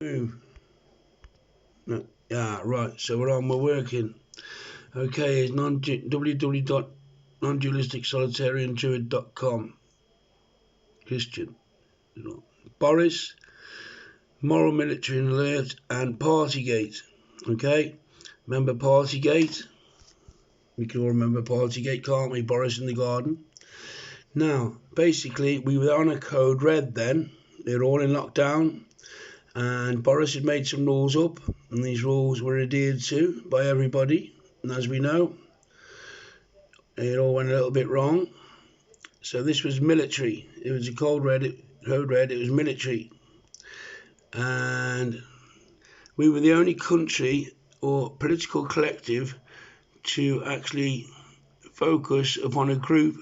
Move. No. Yeah, right. So we're on. We're working. Okay, it's www.nondualisticsolitariandruid.com. Christian. Boris, Moral Military and Alert, and Partygate. Okay? Remember Partygate? We can all remember Partygate, can't we? Boris in the garden. Now, basically, we were on a code red then. They were all in lockdown. And Boris had made some rules up, and these rules were adhered to by everybody. And as we know, it all went a little bit wrong. So this was military. It was a code red. It was military, and we were the only country or political collective to actually focus upon a group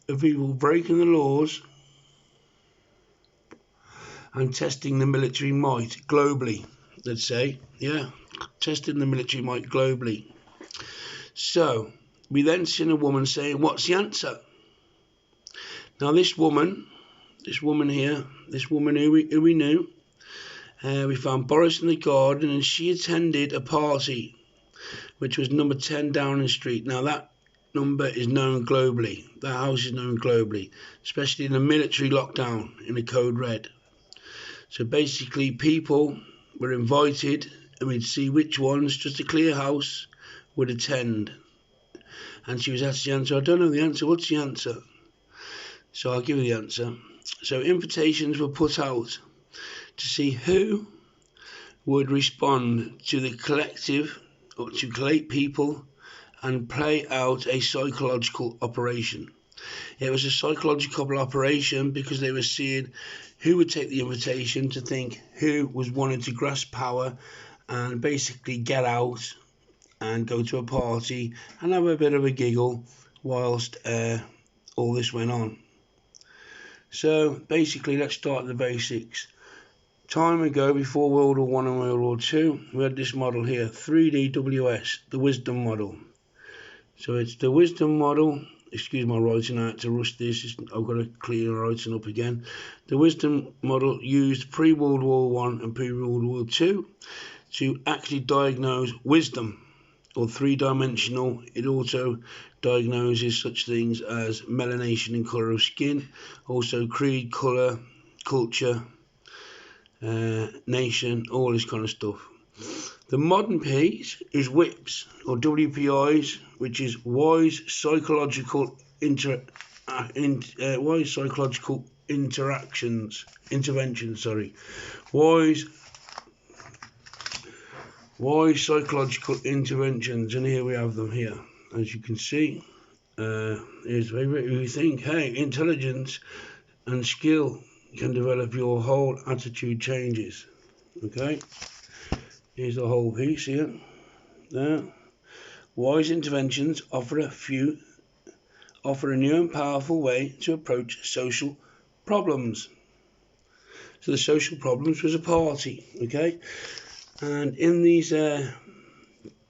of people breaking the laws and testing the military might globally. Let's say, yeah, testing the military might globally. So we then seen a woman saying, "What's the answer?" Now this woman here, this woman who we knew, we found Boris in the garden, and she attended a party, which was number 10 Downing Street. Now that number is known globally. That house is known globally, especially in a military lockdown in a code red. So basically, people were invited, and we'd see which ones, just a clear house, would attend. And she was asked the answer. I don't know the answer. What's the answer? So I'll give you the answer. So invitations were put out to see who would respond to the collective, or to collate people and play out a psychological operation. It was a psychological operation because they were seeing who would take the invitation, to think who was wanting to grasp power and basically get out and go to a party and have a bit of a giggle whilst all this went on. So basically, let's start at the basics. Time ago, before World War I and World War II, we had this model here, 3DWS, the wisdom model. So it's the wisdom model. Excuse my writing, I had to rush this. I've got to clear the writing up again. The wisdom model used pre-World War I and pre-World War II to actually diagnose wisdom, or three-dimensional. It also diagnoses such things as melanation and colour of skin, also creed, colour, culture, nation, all this kind of stuff. The modern piece is WIPs, or WPIs, which is wise psychological interventions. Wise psychological interventions, and here we have them here. As you can see, here's we think, hey, intelligence and skill can develop your whole attitude changes. Okay, here's the whole piece here. There. Wise interventions offer a new and powerful way to approach social problems. So the social problems was a party, okay? And in these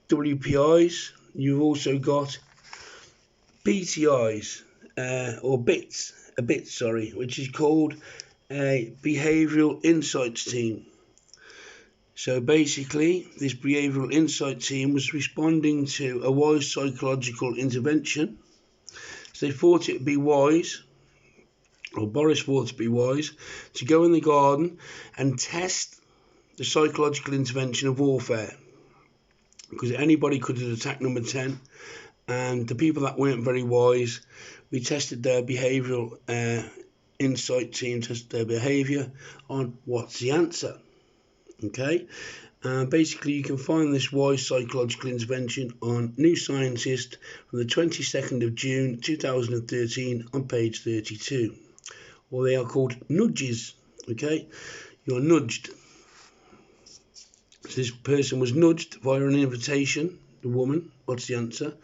WPIs, you've also got BTIs, or BITS, which is called a Behavioural Insights Team. So basically, this Behavioural Insight Team was responding to a wise psychological intervention. So they thought it would be wise, or Boris thought it would be wise, to go in the garden and test the psychological intervention of warfare, because anybody could have attacked number 10, and the people that weren't very wise, we tested their behavioural insight team, tested their behaviour on what's the answer. Okay, basically you can find this wise psychological intervention on New Scientist from the 22nd of June 2013 on page 32, or they are called nudges. Okay, you're nudged. So this person was nudged via an invitation, the woman, what's the answer?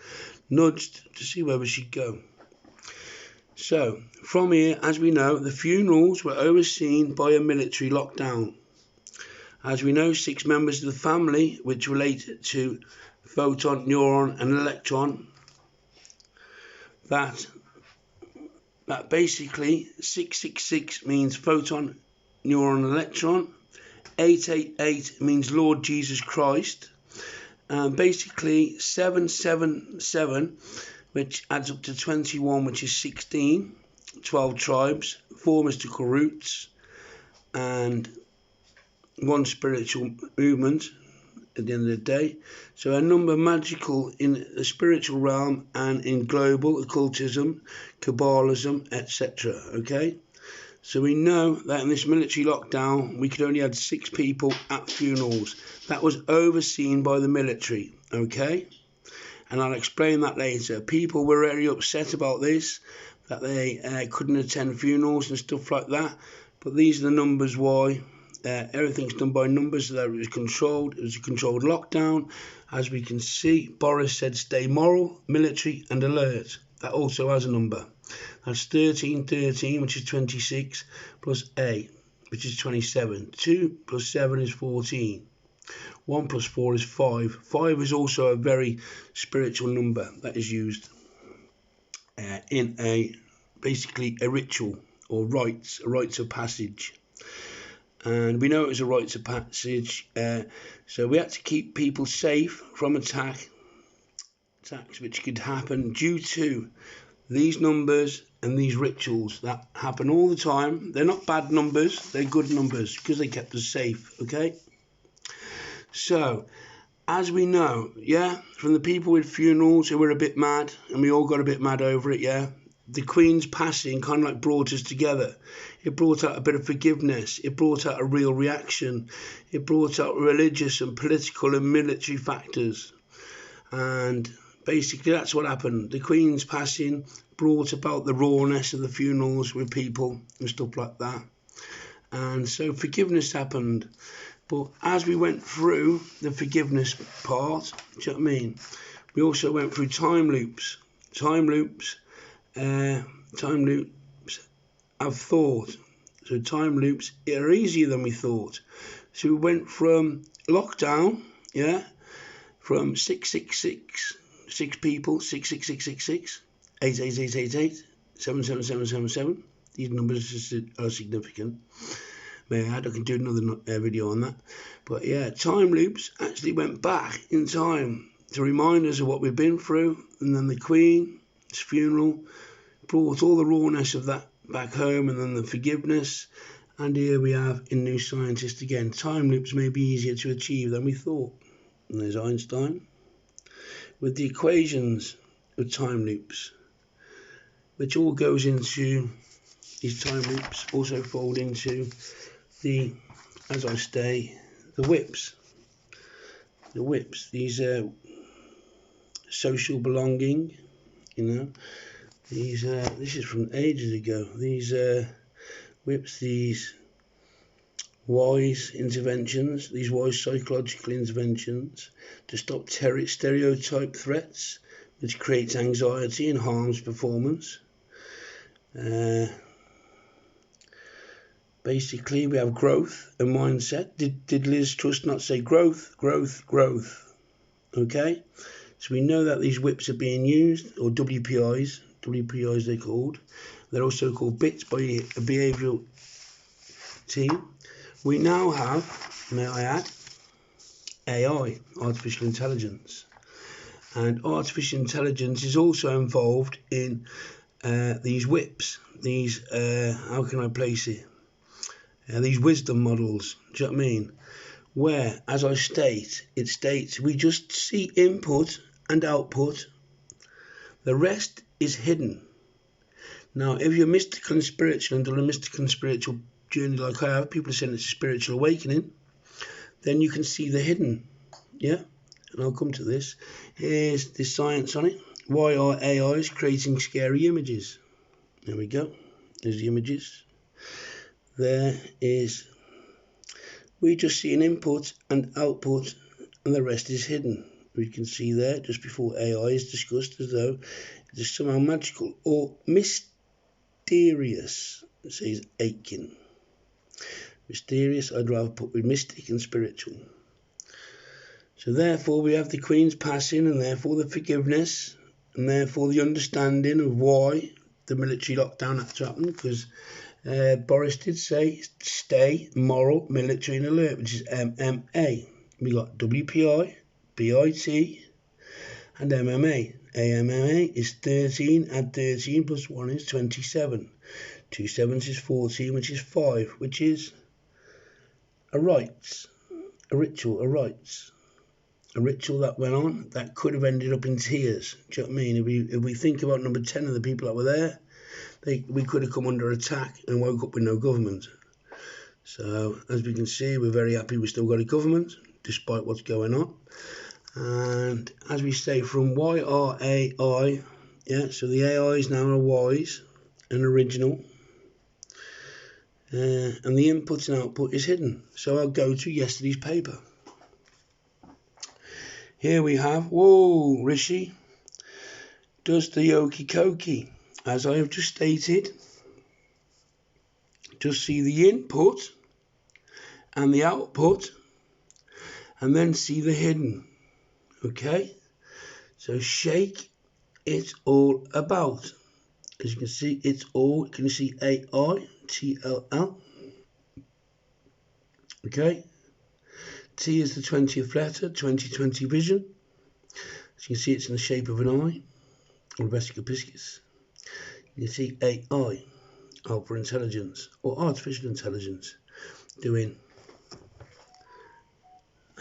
Nudged to see where she'd go. So, from here, as we know, the funerals were overseen by a military lockdown. As we know, 6 members of the family, which relate to photon, neuron and electron, that basically 666 means photon, neuron, electron, 888 means Lord Jesus Christ. Basically 777, which adds up to 21, which is 16, 12 tribes, 4 mystical roots, and 1 spiritual movement at the end of the day. So a number magical in the spiritual realm and in global occultism, Kabbalism, etc. Okay, so we know that in this military lockdown we could only have 6 people at funerals. That was overseen by the military. Okay, and I'll explain that later. People were very upset about this, that they couldn't attend funerals and stuff like that, but these are the numbers why. Everything's done by numbers, so that it was controlled. It was a controlled lockdown. As we can see, Boris said stay moral, military and alert. That also has a number. That's 1313, which is 26, plus A, which is 27. 2 plus 7 is 14. 1 plus 4 is 5. 5 is also a very spiritual number that is used in basically a ritual or rites of passage. And we know it was a rites of passage, so we had to keep people safe from attacks which could happen due to these numbers and these rituals that happen all the time. They're not bad numbers, they're good numbers because they kept us safe. Okay, so as we know, yeah, from the people with funerals who were a bit mad, and we all got a bit mad over it, yeah, the Queen's passing kind of like brought us together. It brought out a bit of forgiveness. It brought out a real reaction. It brought out religious and political and military factors. And basically that's what happened. The Queen's passing brought about the rawness of the funerals with people and stuff like that. And so forgiveness happened. But as we went through the forgiveness part, do you know what I mean? We also went through time loops. Time loops have thought. So time loops are easier than we thought. So we went from lockdown, yeah, from 666, 6 people, 66666, 88888, 77777. These numbers are significant. May I add, I can do another video on that. But yeah, time loops actually went back in time to remind us of what we've been through, and then the Queen's funeral brought all the rawness of that back home, and then the forgiveness. And here we have in New Scientist again, time loops may be easier to achieve than we thought. And there's Einstein with the equations of time loops, which all goes into these time loops, also fold into the, as I say, the whips. The whips, these are social belonging, you know. These this is from ages ago. These whips, these wise interventions, these wise psychological interventions to stop stereotype threats, which creates anxiety and harms performance. Basically, we have growth and mindset. Did Liz Truss not say growth, growth, growth? Okay, so we know that these whips are being used, or WPIs they're called. They're also called bits by a behavioural team. We now have, may I add, AI, artificial intelligence. And artificial intelligence is also involved in these whips, these, how can I place it? These wisdom models, do you know what I mean? Where, as I state, it states we just see input and output. The rest is hidden. Now, if you're mystical and spiritual and done a mystical and spiritual journey like I have, people are saying it's a spiritual awakening, then you can see the hidden, yeah? And I'll come to this. Here's the science on it. Why are AIs creating scary images? There we go. There's the images. There is, we just see an input and output, and the rest is hidden. We can see there, just before AI is discussed, as though it is somehow magical or mysterious, says Aitken. Mysterious, I'd rather put with mystic and spiritual. So therefore we have the Queen's passing, and therefore the forgiveness, and therefore the understanding of why the military lockdown had to happen, because Boris did say stay moral, military and alert, which is MMA. We got WPI, BIT and MMA. AMMA is 13, add 13 plus 1 is 27. 2 sevens is 14, which is 5, which is a rites, a ritual, a rites. A ritual that went on that could have ended up in tears. Do you know what I mean? If we think about number 10 of the people that were there, we could have come under attack and woke up with no government. So, as we can see, we're very happy we still got a government, despite what's going on. And as we say, from YRAI, yeah, so the AI is now a wise and original. And the input and output is hidden. So I'll go to yesterday's paper. Here we have, whoa, Rishi does the okie dokie. As I have just stated, just see the input and the output, and then see the hidden. Okay, so shake it all about. As you can see, it's all, can you see AITLL? Okay, T is the 20th letter, 2020 vision. As you can see, it's in the shape of an eye, or vesicopicus. You can see AI, alpha intelligence, or artificial intelligence, doing,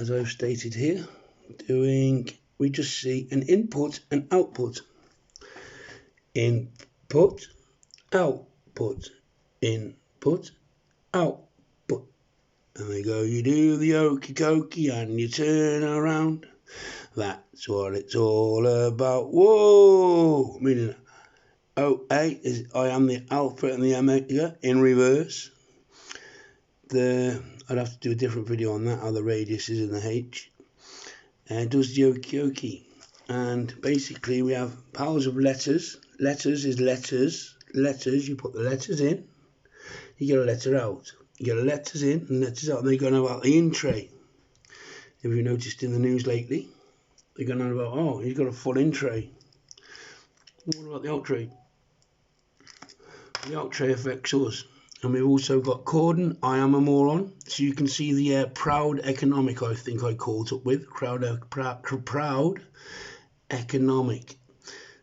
as I've stated here, we just see an input and output. Input, output, input, output. And they go, you do the okie dokie and you turn around. That's what it's all about. Whoa! Meaning, OA is I am the alpha and the omega in reverse. I'd have to do a different video on that, how the radius is in the H. And does the okie dokie. And basically we have powers of letters. Letters is letters. Letters, you put the letters in, you get a letter out. You get letters in and letters out. And they're going about the in tray. Have you noticed in the news lately? They're going on about, oh, he's got a full in tray. What about the out tray? The out tray affects us. And we've also got Corden, I am a moron. So you can see the proud economic, I think I caught up with. Proud economic.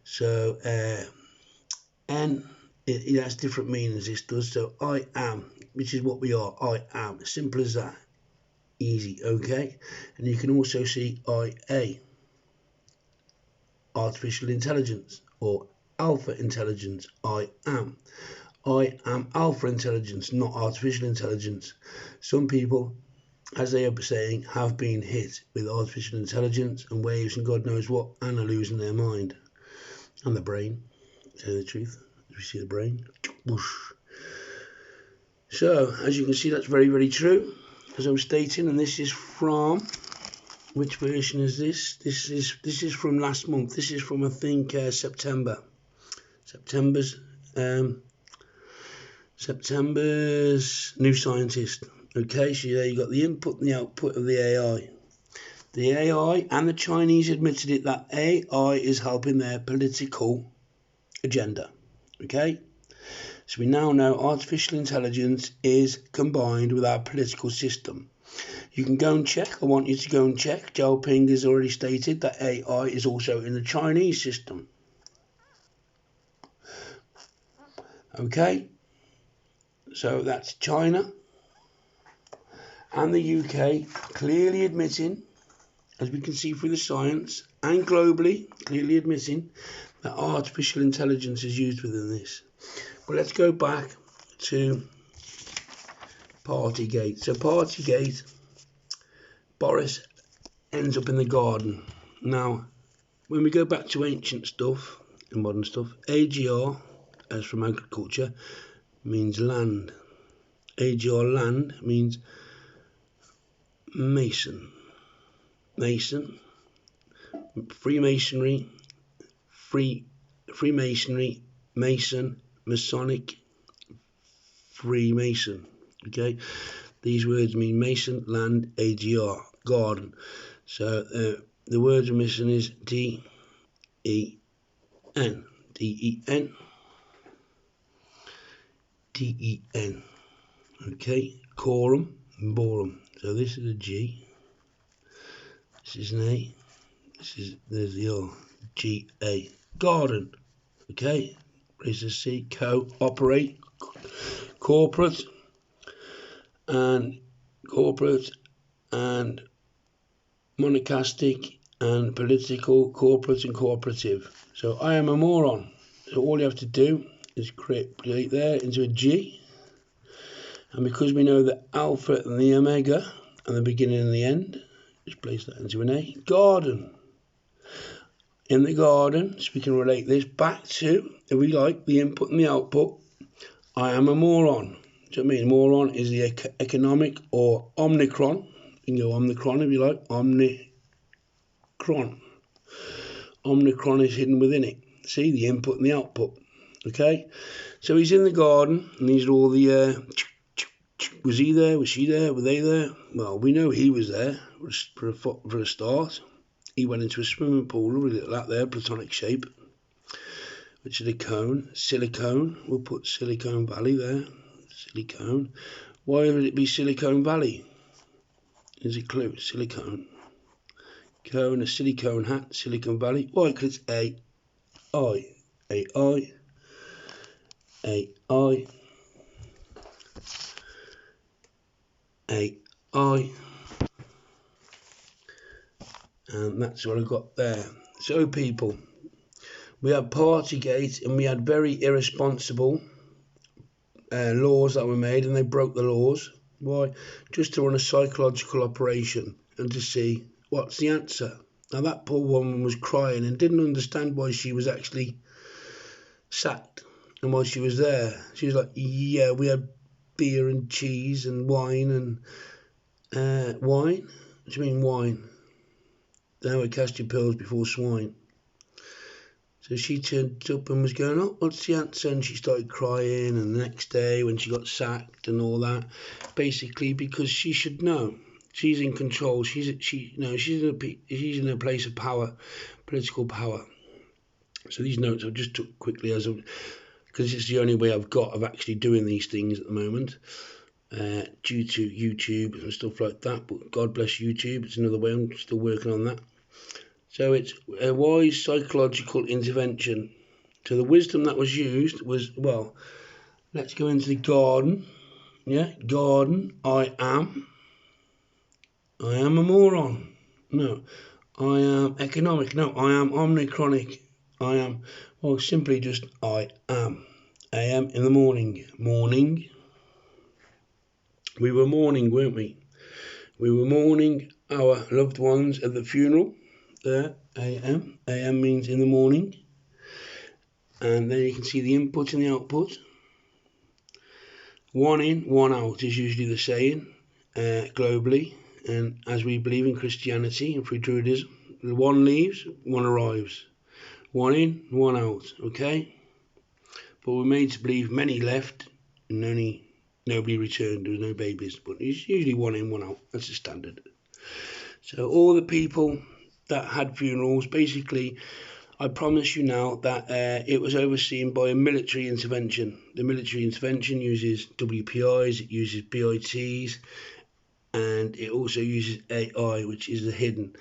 So N, it has different meanings, this does. So I am, which is what we are. I am. Simple as that. Easy, okay? And you can also see IA, artificial intelligence, or alpha intelligence. I am alpha intelligence, not artificial intelligence. Some people, as they are saying, have been hit with artificial intelligence and waves and God knows what, and are losing their mind and the brain. To tell the truth, as we see the brain, whoosh. So as you can see, that's very, very true, as I'm stating. And this is from, which version is this? This is from last month. This is from, I think, September's New Scientist. Okay, so there you got the input and the output of the AI. The AI and the Chinese admitted it, that AI is helping their political agenda. Okay, so we now know artificial intelligence is combined with our political system. You can go and check. I want you to go and check. Xiaoping has already stated that AI is also in the Chinese system. Okay, so that's China and the UK clearly admitting, as we can see through the science, and globally clearly admitting that artificial intelligence is used within this. But let's go back to Partygate. So Partygate, Boris ends up in the garden. Now, when we go back to ancient stuff and modern stuff, AGR, as from agriculture, means land. AGR land means Mason. Mason, Freemasonry, Freemasonry, Mason, Masonic, Freemason. Okay, these words mean Mason, land, AGR, garden. So the word we're missing is D-E-N. D-E-N. D-E-N. Okay, quorum and borum. So this is a G, this is an A, there's the O, G-A. Garden. Okay, place of C, cooperate, corporate and monastic and political, corporate and cooperative. So I am a moron. So all you have to do is create there into a G, and because we know the alpha and the omega and the beginning and the end, just place that into an A. Garden. In the garden, so we can relate this back to, if we like, the input and the output. I am a moron. Do you know what I mean? Moron is the economic or omnicron. You can go omnicron if you like. Omnicron. Omnicron is hidden within it. See, the input and the output. Okay? So he's in the garden, and these are all the... was he there? Was she there? Were they there? Well, we know he was there for a start. He went into a swimming pool, look at that there, platonic shape, which is a cone, silicone. We'll put Silicon Valley there, silicone. Why would it be Silicon Valley? Here's a clue, silicone. Cone, a silicone hat, Silicon Valley. Why? Because it's A-I, A-I, A-I, A-I. And that's what I got there. So people, we had Partygate and we had very irresponsible laws that were made, and they broke the laws. Why? Just to run a psychological operation and to see what's the answer. Now that poor woman was crying and didn't understand why she was actually sacked and why she was there. She was like, yeah, we had beer and cheese and wine and wine? What do you mean wine? Now we cast your pearls before swine. So she turned up and was going, oh, what's the answer? And she started crying, and the next day when she got sacked and all that, basically because she should know. She's in control. She's in a place of power, political power. So these notes I just took quickly because it's the only way I've got of actually doing these things at the moment. Due to YouTube and stuff like that, but God bless YouTube, it's another way. I'm still working on that. So it's a wise psychological intervention. So the wisdom that was used was, well, let's go into the garden. Yeah, garden. I am a moron. No, I am economic. No, I am omnicronic. I am, well, simply just I am. AM in the morning. Morning. We were mourning, weren't we? We were mourning our loved ones at the funeral. There, AM. AM means in the morning. And then you can see the input and the output. One in, one out is usually the saying globally. And as we believe in Christianity and free Druidism, one leaves, one arrives. One in, one out, okay? But we're made to believe many left and nobody returned. There was no babies. But it's usually one in, one out. That's the standard. So all the people that had funerals, basically, I promise you now that it was overseen by a military intervention. The military intervention uses WPIs, it uses BITs, and it also uses AI, which is the hidden.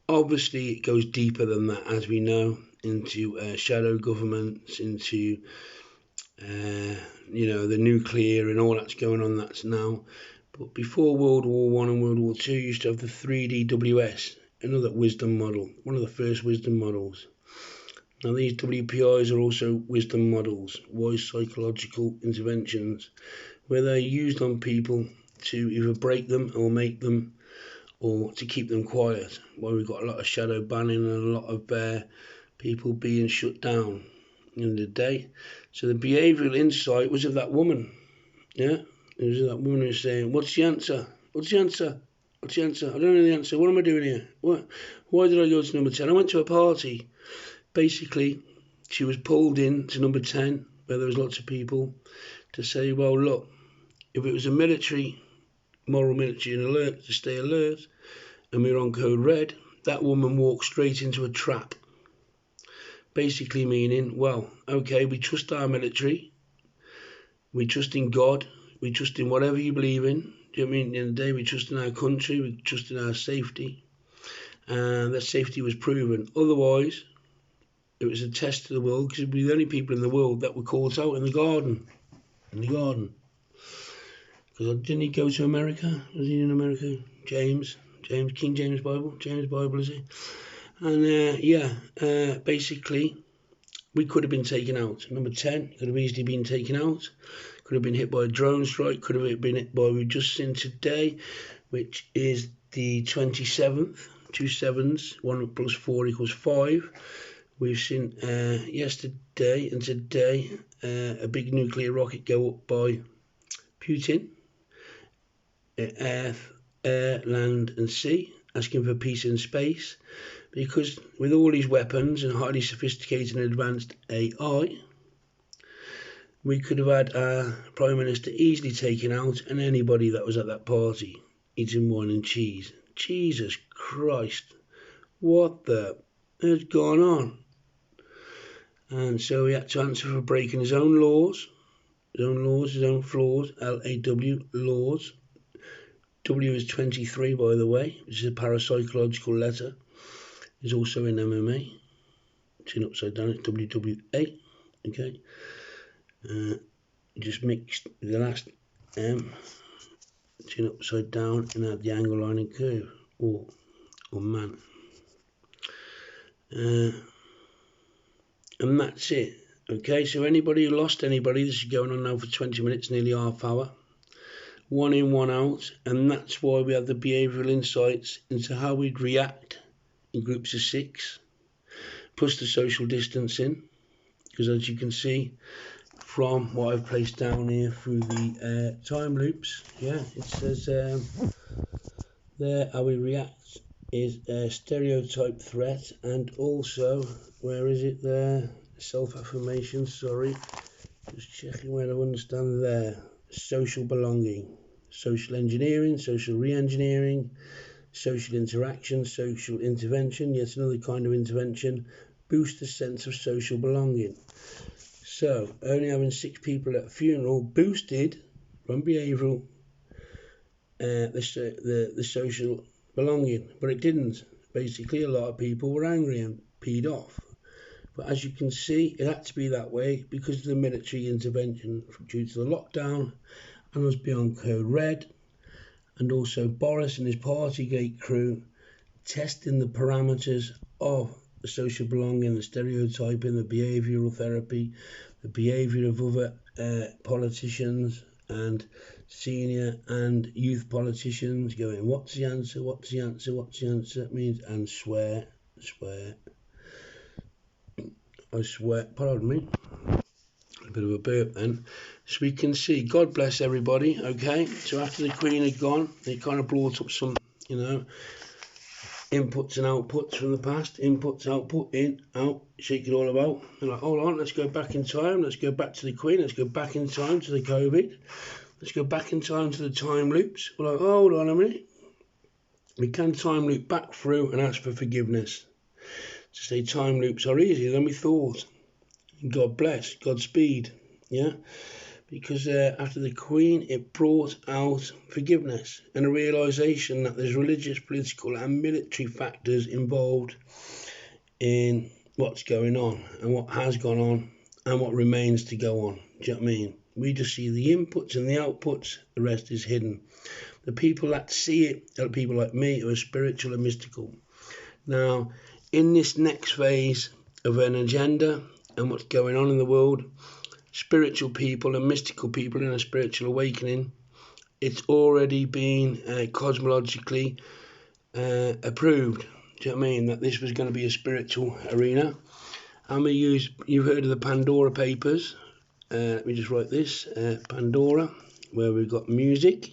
Obviously, it goes deeper than that, as we know, into shadow governments, into the nuclear and all that's going on. That's now. But before World War I and World War II, you used to have the 3DWS. Another wisdom model, one of the first wisdom models. Now these WPIs are also wisdom models, wise psychological interventions, where they're used on people to either break them or make them, or to keep them quiet. Where we've got a lot of shadow banning and a lot of people being shut down in the day. So the behavioural insight was of that woman. Yeah, it was that woman who was saying, "What's the answer? What's the answer? What's the answer? I don't know the answer. What am I doing here? Why did I go to number 10? I went to a party." Basically, she was pulled in to number 10, where there was lots of people, to say, well, look, if it was a moral military and alert, to stay alert, and we were on code red, that woman walked straight into a trap. Basically meaning, well, okay, we trust our military. We trust in God. We trust in whatever you believe in. Do you know what I mean? At the end of the day, we trust in our country. We trust in our safety. And that safety was proven. Otherwise, it was a test to the world, because we're the only people in the world that were caught out in the garden. Because didn't he go to America? Was he in America? King James Bible, is he? And basically, we could have been taken out. Number 10 could have easily been taken out. Could have been hit by a drone strike. Could have been hit by, we've just seen today, which is the 27th. 2 7s, 1 plus 4 equals 5. We've seen yesterday and today a big nuclear rocket go up by Putin, air, land and sea, asking for peace in space, because with all these weapons and highly sophisticated and advanced AI, we could have had our Prime Minister easily taken out, and anybody that was at that party eating wine and cheese. Jesus Christ, what the has gone on? And so he had to answer for breaking his own laws, his own flaws, LAW, laws. W is 23, by the way, which is a parapsychological letter. It's also in MMA. Chin upside down, it's WWA. Okay. Just mixed the last M, chin upside down, and add the angle, line, and curve, or man. And that's it. Okay, so anybody who lost anybody, this is going on now for 20 minutes, nearly half hour. 1 in, 1 out, and that's why we have the behavioural insights into how we'd react in groups of 6, plus the social distancing, because as you can see from what I've placed down here through the time loops, yeah, it says there how we react is a stereotype threat, and also, where is it there, self-affirmation, sorry, just checking where I understand there, social belonging, social engineering, social re-engineering, social interaction, social intervention, yet another kind of intervention, boost the sense of social belonging. So, only having 6 people at a funeral boosted from behavioural the social belonging, but it didn't. Basically, a lot of people were angry and peed off. But as you can see, it had to be that way because of the military intervention due to the lockdown and us beyond code red, and also Boris and his Partygate crew testing the parameters of the social belonging, the stereotyping, the behavioural therapy, the behaviour of other politicians and senior and youth politicians, going, what's the answer, what's the answer, what's the answer, it means, and swear, I swear, pardon me, a bit of a burp then, so we can see, God bless everybody, okay, so after the Queen had gone, they kind of brought up some, inputs and outputs from the past, inputs, output, in, out, shake it all about. They're like, hold on, let's go back in time, let's go back to the Queen, let's go back in time to the COVID, let's go back in time to the time loops. We're like, hold on a minute, we can time loop back through and ask for forgiveness. To say time loops are easier than we thought. God bless, Godspeed, yeah? Because after the Queen, it brought out forgiveness and a realisation that there's religious, political and military factors involved in what's going on and what has gone on and what remains to go on. Do you know what I mean? We just see the inputs and the outputs, the rest is hidden. The people that see it are people like me who are spiritual and mystical. Now, in this next phase of an agenda and what's going on in the world, spiritual people and mystical people in a spiritual awakening, it's already been cosmologically approved. Do you know what I mean? That this was going to be a spiritual arena. And you've heard of the Pandora Papers. Let me just write this, Pandora, where we've got music,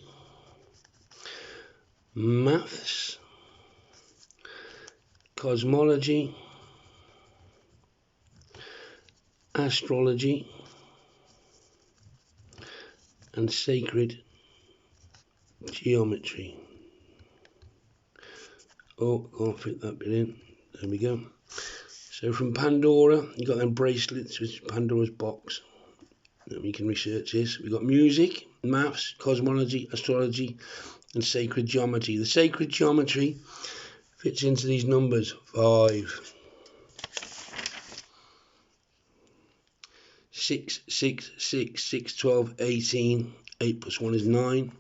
maths, cosmology, astrology, and sacred geometry. Oh, can't fit that bit in. There we go. So from Pandora, you got them bracelets, which is Pandora's box. We can research this. We've got music, maths, cosmology, astrology, and sacred geometry. The sacred geometry fits into these numbers: 5, 6, 6, 6, 6, 12, 18. 8 plus 1 is 9.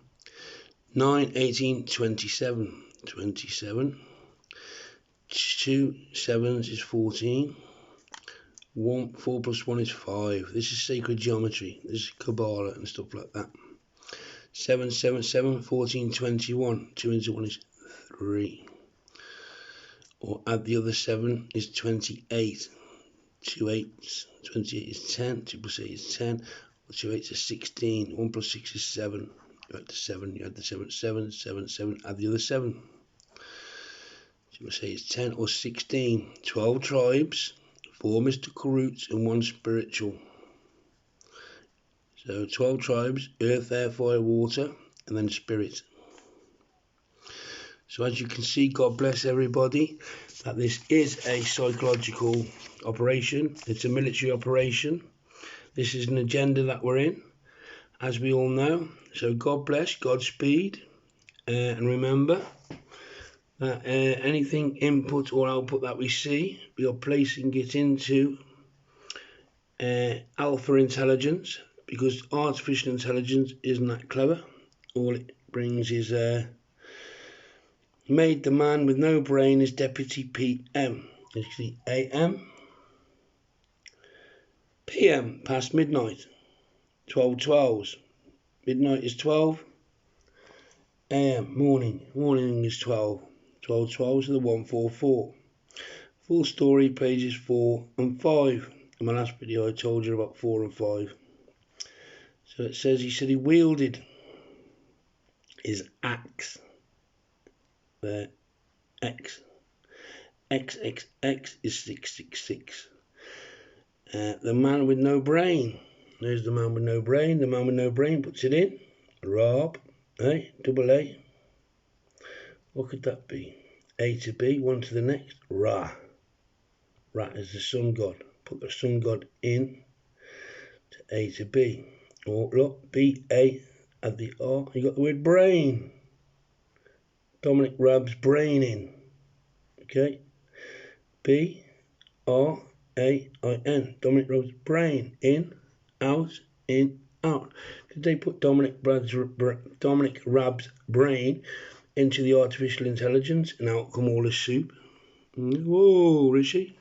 9, 18, 27. 27. 2 sevens is 14. 4 plus 1 is 5. This is sacred geometry. This is Kabbalah and stuff like that. 7, 7, 7, 14, 21. 2 into 1 is 3. Or add the other 7 is 28. 2 8s. 28 is 10. 2 plus 8 is 10. 2 8s is 16. 1 plus 6 is 7. You add the 7. You add the 7. 7, 7, 7. Add the other 7. 2 plus 8 is 10 or 16. 12 tribes. 4 mystical roots and 1 spiritual. So 12 tribes, earth, air, fire, water, and then spirit. So as you can see, God bless everybody, that this is a psychological operation. It's a military operation. This is an agenda that we're in, as we all know. So God bless, Godspeed, and remember that anything input or output that we see, we are placing it into alpha intelligence, because artificial intelligence isn't that clever. All it brings is made the man with no brain his deputy PM. Actually, AM, PM past midnight, 12:12s. Midnight is 12. AM, morning is 12. 12:12 to the 144. Full story, pages 4 and 5. In my last video I told you about 4 and 5. So it says he wielded his axe. There, X. XXX is 666. The man with no brain. There's the man with no brain. The man with no brain puts it in. Rob. Double A. What could that be? A to B, 1 to the next. Ra. Ra is the sun god. Put the sun god in to A to B. Or look, B, A, add the R. You got the word brain. Dominic Raab's brain in. Okay. B, R, A, I, N. Dominic Raab's brain in, out, in, out. Did they put Dominic Raab's brain into the artificial intelligence, and out come all this soup? Whoa, Rishi.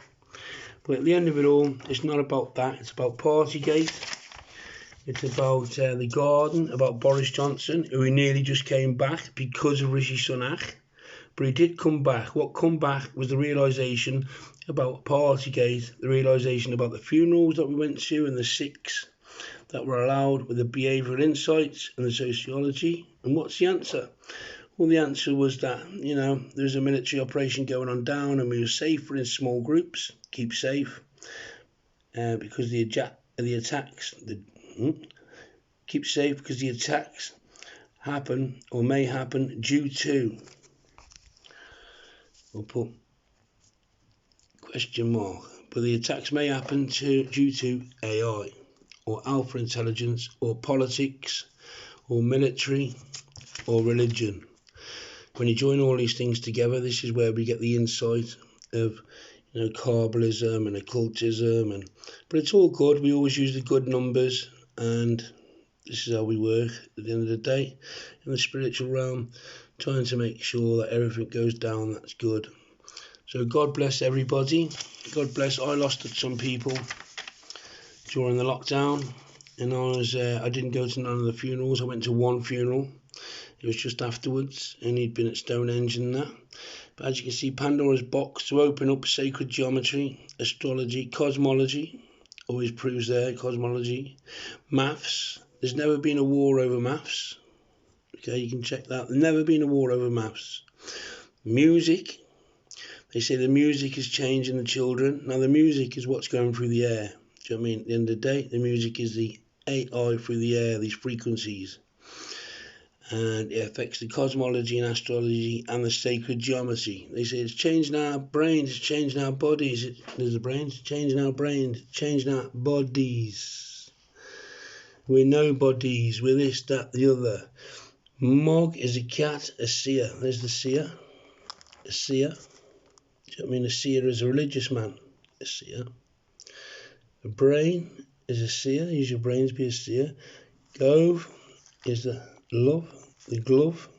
But at the end of it all, it's not about that. It's about Partygate. It's about the garden, about Boris Johnson, who he nearly just came back because of Rishi Sunak. But he did come back. What come back was the realisation about Partygate, the realisation about the funerals that we went to and the 6 that were allowed, with the behavioural insights and the sociology. And what's the answer? Well, the answer was that, there's a military operation going on down, and we were safer in small groups. Keep safe. Because the attacks... Keep safe because the attacks happen or may happen due to... We'll put question mark. But the attacks may happen due to AI or alpha intelligence or politics or military or religion. When you join all these things together, this is where we get the insight of Kabbalism and occultism, but it's all good. We always use the good numbers, and this is how we work at the end of the day in the spiritual realm, trying to make sure that everything goes down that's good. So God bless everybody. God bless. I lost some people during the lockdown, and I didn't go to none of the funerals. I went to one funeral. It was just afterwards, and he'd been at Stonehenge and that. But as you can see, Pandora's box to open up sacred geometry, astrology, cosmology, always proves there, cosmology, maths. There's never been a war over maths. Okay, you can check that. There's never been a war over maths. Music. They say the music is changing the children. Now, the music is what's going through the air. Do you know what I mean? At the end of the day, the music is the AI through the air, these frequencies. And it affects the cosmology and astrology and the sacred geometry. They say it's changing our brains, it's changing our bodies. There's the brains, it's changing our brains, it's changing our bodies. We're nobodies, we're this, that, the other. Mog is a cat, a seer. There's the seer. A seer. Do you know what I mean? A seer is a religious man. A seer. A brain is a seer. Use your brains to be a seer. Gove is the love, the glove.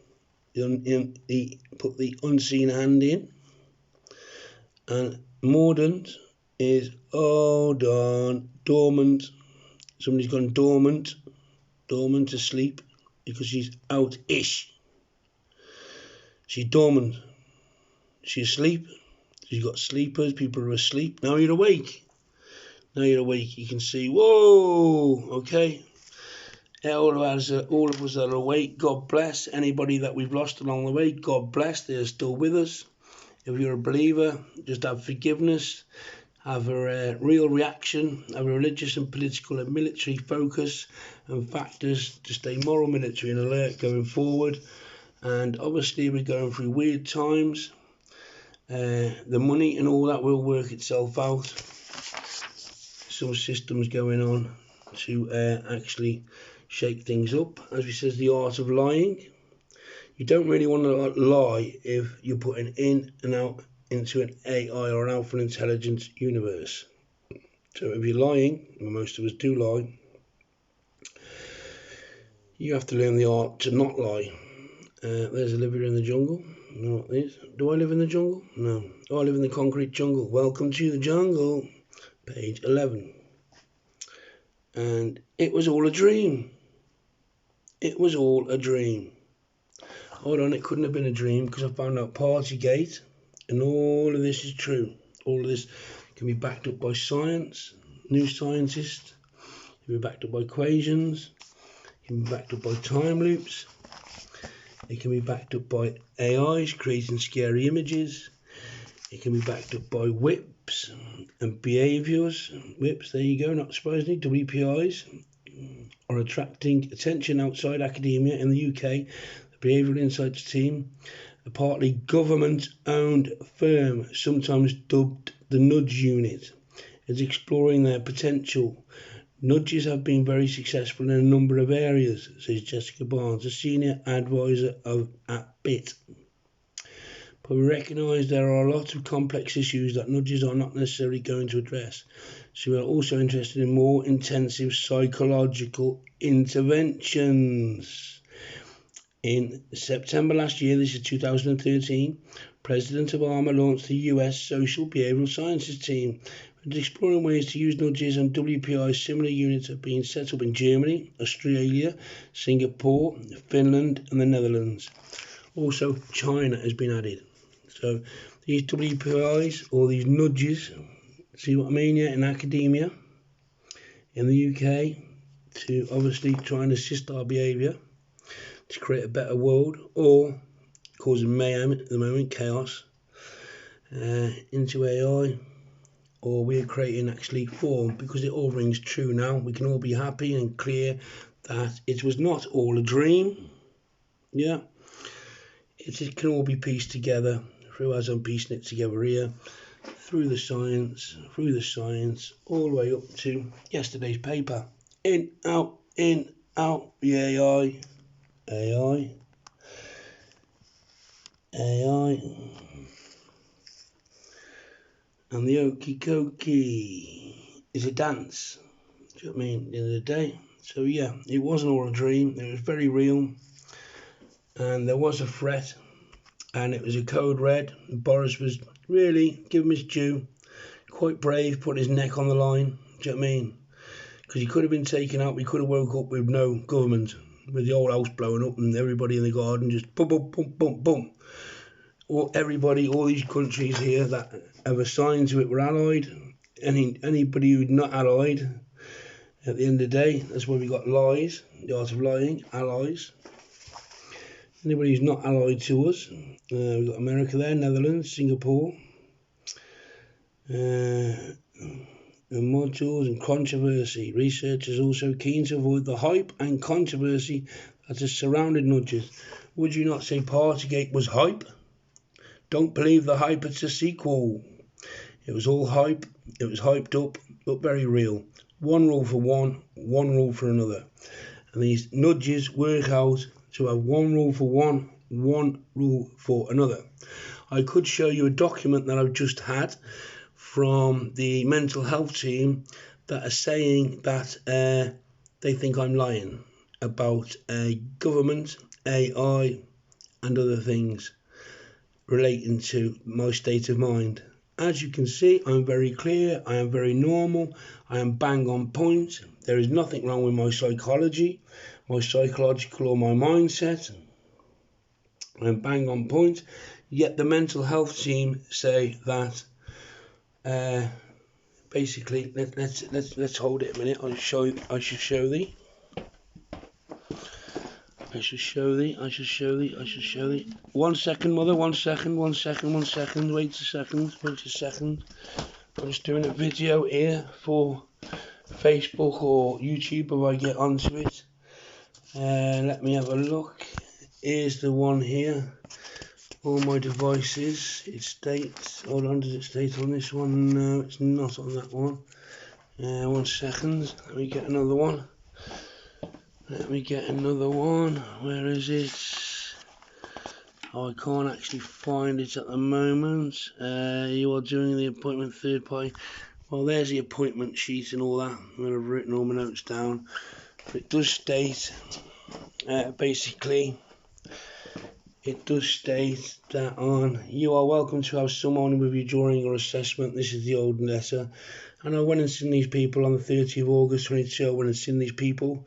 Put the unseen hand in. And mordant is dormant. Somebody's gone dormant asleep because she's out-ish. She's dormant. She's asleep. She's got sleepers. People are asleep. Now you're awake. You can see. Whoa. Okay. All of us that are awake, God bless. Anybody that we've lost along the way, God bless. They're still with us. If you're a believer, just have forgiveness. Have a real reaction, have a religious and political and military focus and factors to stay moral, military and alert going forward. And obviously we're going through weird times. The money and all that will work itself out. Some systems going on to actually shake things up. As we says, the art of lying. You don't really want to lie if you're putting in and out into an AI or an alpha intelligence universe. So if you're lying, and most of us do lie, you have to learn the art to not lie. There's Olivia in the jungle. You know what it is? Do I live in the jungle? No. Oh, I live in the concrete jungle. Welcome to the jungle. Page 11. And it was all a dream. It was all a dream. Hold on, it couldn't have been a dream because I found out Partygate. And all of this is true. All of this can be backed up by science, new scientists. It can be backed up by equations. It can be backed up by time loops. It can be backed up by AIs creating scary images. It can be backed up by whips and behaviours. Whips, there you go, not surprisingly, WPIs are attracting attention outside academia in the UK. The Behavioural Insights team, a partly government-owned firm, sometimes dubbed the Nudge Unit, is exploring their potential. Nudges have been very successful in a number of areas, says Jessica Barnes, a senior advisor at BIT. But we recognise there are lots of complex issues that nudges are not necessarily going to address. So we are also interested in more intensive psychological interventions. In September last year, this is 2013, President Obama launched the US Social Behavioral Sciences team, which is exploring ways to use nudges, and WPI similar units have been set up in Germany, Australia, Singapore, Finland and the Netherlands. Also, China has been added. So these WPIs, or these nudges, see what I mean, yeah, in academia, in the UK, to obviously try and assist our behaviour, to create a better world, or causing mayhem at the moment, chaos, into AI, or we're creating actually form, because it all rings true now. We can all be happy and clear that it was not all a dream. Yeah, it can all be pieced together through, as I'm piecing it together here, through the science, all the way up to yesterday's paper. In, out, the AI. And the okie dokie is a dance. Do you know what I mean? At the end of the day. So yeah, it wasn't all a dream. It was very real. And there was a threat. And it was a code red. And Boris was really, give him his due, quite brave, put his neck on the line. Do you know what I mean? Because he could have been taken out. We could have woke up with no government, with the whole house blowing up and everybody in the garden just boom, boom, boom, boom, boom. Or everybody, all these countries here that have assigned to it were allied. Anybody who's not allied, at the end of the day, that's why we got lies, the art of lying, allies. Anybody who's not allied to us, we've got America there, Netherlands, Singapore, and modules and controversy. Researchers also keen to avoid the hype and controversy that has surrounded nudges. Would you not say Partygate was hype? Don't believe the hype, it's a sequel. It was all hype, it was hyped up, but very real. One rule for one rule for another. And these nudges work out to have one rule for one rule for another. I could show you a document that I've just had from the mental health team that are saying that they think I'm lying about government, AI, and other things relating to my state of mind. As you can see, I'm very clear, I am very normal, I am bang on point. There is nothing wrong with my psychology, my psychological or my mindset. I am bang on point. Yet the mental health team say that basically, let's hold it a minute. I should show thee. One second, mother, one second. Wait a second. I'm just doing a video here for Facebook or YouTube if I get onto it. Let me have a look. Here's the one here. All my devices. It states, hold on, does it state on this one? No, it's not on that one. 1 second. Let me get another one. Where is it? Oh, I can't actually find it at the moment. You are doing the appointment third party. Well, there's the appointment sheet and all that. I'm going to have written all my notes down. But it does state, basically, it does state that you are welcome to have someone with you during your assessment. This is the old letter. And I went and seen these people on the 30th of August 22. I went and seen these people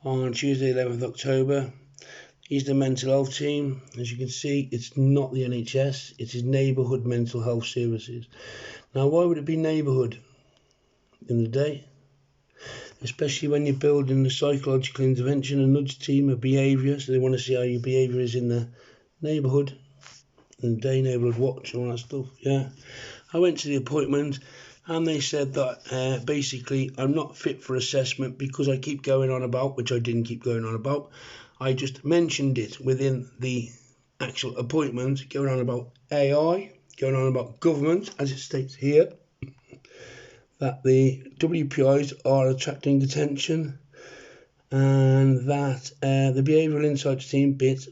on Tuesday 11th October. He's the mental health team. As you can see, it's not the NHS, it is neighbourhood mental health services. Now, why would it be neighbourhood in the day? Especially when you're building the psychological intervention, a nudge team, a behaviour, so they want to see how your behaviour is in the neighbourhood, in the day, neighbourhood watch, all that stuff, yeah. I went to the appointment and they said that basically I'm not fit for assessment because I keep going on about, which I didn't keep going on about, I just mentioned it within the actual appointment, going on about AI, going on about government, as it states here, that the WPIs are attracting attention, and that the Behavioural Insights team bit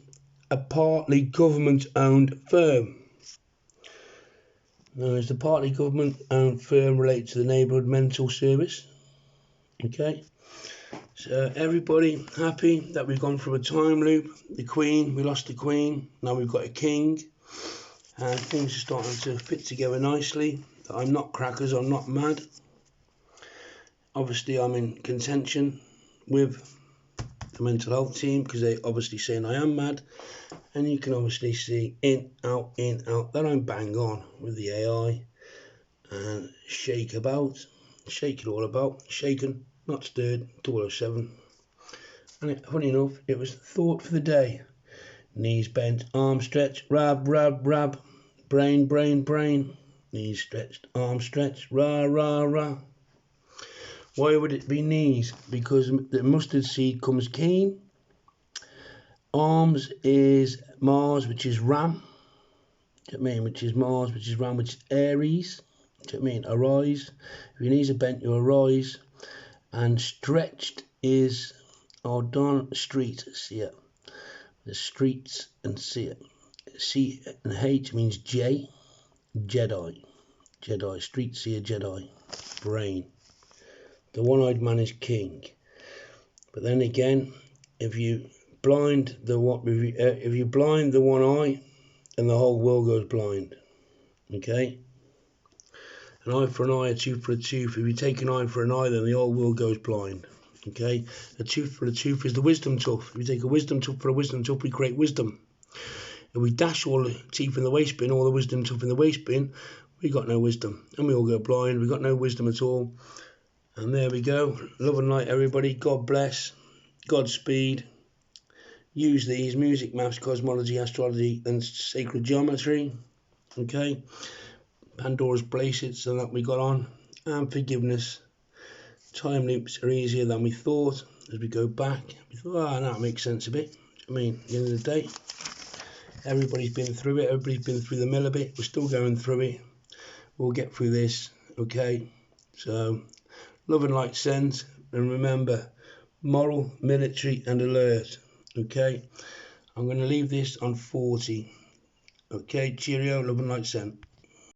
a partly government-owned firm. Now, is the partly government-owned firm related to the neighbourhood mental service? Okay. So everybody happy that we've gone through a time loop. The Queen, we lost the Queen, now we've got a King, and things are starting to fit together nicely. I'm not crackers, I'm not mad. Obviously I'm in contention with the mental health team because they're obviously saying I am mad, and you can obviously see in, out, that I'm bang on with the AI and shake it all about, shaken, not stirred, 007. And funny enough, it was thought for the day. Knees bent, arm stretched, rab, brain. Knees stretched, arm stretched, rah. Why would it be knees? Because the mustard seed comes keen. Arms is Mars, which is Ram. Do you know what I mean? Which is Mars, which is Ram, which is Aries. Do you know what I mean? Arise. If your knees are bent, you arise. And stretched is Ardon Street, see it. The streets and see it. C and H means J, Jedi, street seer, Jedi, brain. The one-eyed man is king. But then again, if you blind the one eye, then the whole world goes blind. Okay. An eye for an eye, a tooth for a tooth. If you take an eye for an eye, then the whole world goes blind. Okay. A tooth for a tooth is the wisdom tooth. If you take a wisdom tooth for a wisdom tooth, we create wisdom. If we dash all the teeth in the waste bin, all the wisdom tooth in the waste bin, we got no wisdom, and we all go blind. We got no wisdom at all. And there we go. Love and light, everybody. God bless. Godspeed. Use these: music, maths, cosmology, astrology, and sacred geometry. Okay. Pandora's bracelets and that we got on. And forgiveness. Time loops are easier than we thought. As we go back, we thought, that makes sense a bit. I mean, at the end of the day, everybody's been through it. Everybody's been through the mill a bit. We're still going through it. We'll get through this. Okay. So, Love and light sent. And remember, moral, military and alert. Okay, I'm going to leave this on 40. Okay, cheerio, love and light sent.